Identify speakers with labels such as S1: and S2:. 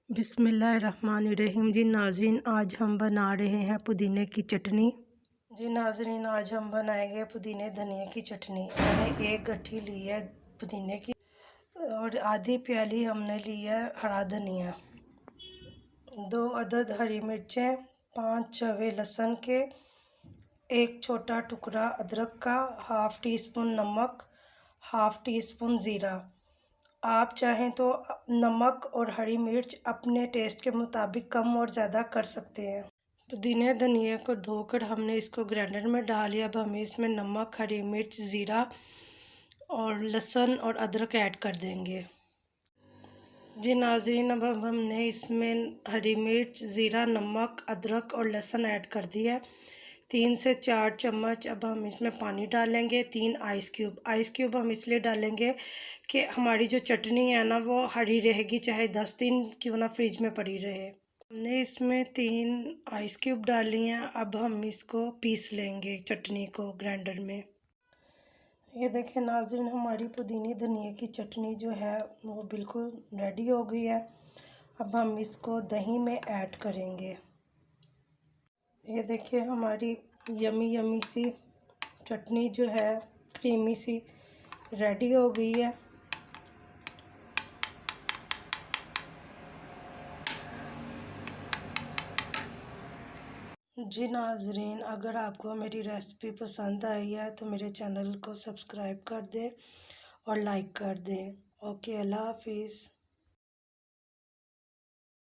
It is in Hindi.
S1: बिस्मिल्लाहिर्रहमानिर्रहीम। जी नाज़रीन, आज हम बना रहे हैं पुदीने की चटनी। जी नाज़रीन, आज हम बनाएंगे पुदीने धनिया की चटनी। मैंने एक गट्ठी ली है पुदीने की और आधी प्याली हमने ली है हरा धनिया, 2 अदद हरी मिर्चें, 5 चवे लहसुन के, एक छोटा टुकड़ा अदरक का, हाफ़ टी स्पून नमक, हाफ़ टी स्पून ज़ीरा। आप चाहें तो नमक और हरी मिर्च अपने टेस्ट के मुताबिक कम और ज़्यादा कर सकते हैं। पुदीने धनिया को धोकर हमने इसको ग्राइंडर में डाल लिया। अब हमें इसमें नमक, हरी मिर्च, ज़ीरा और लहसुन और अदरक ऐड कर देंगे। जी नाज़रीन, अब हमने इसमें हरी मिर्च, ज़ीरा, नमक, अदरक और लहसुन ऐड कर दिया है। 3 से 4 चम्मच अब हम इसमें पानी डालेंगे। 3 आइस क्यूब हम इसलिए डालेंगे कि हमारी जो चटनी है ना वो हरी रहेगी, चाहे 10 दिन क्यों ना फ्रिज में पड़ी रहे। हमने इसमें 3 आइस क्यूब डाली हैं। अब हम इसको पीस लेंगे चटनी को ग्राइंडर में। ये देखें नाज़रीन, हमारी पुदीने धनिया की चटनी जो है वो बिल्कुल रेडी हो गई है। अब हम इसको दही में ऐड करेंगे। ये देखिए हमारी यमी यमी सी चटनी जो है क्रीमी सी रेडी हो गई है। जी नाज़रीन, अगर आपको मेरी रेसिपी पसंद आई है तो मेरे चैनल को सब्सक्राइब कर दें और लाइक कर दें। ओके, अल्लाह हाफिज़।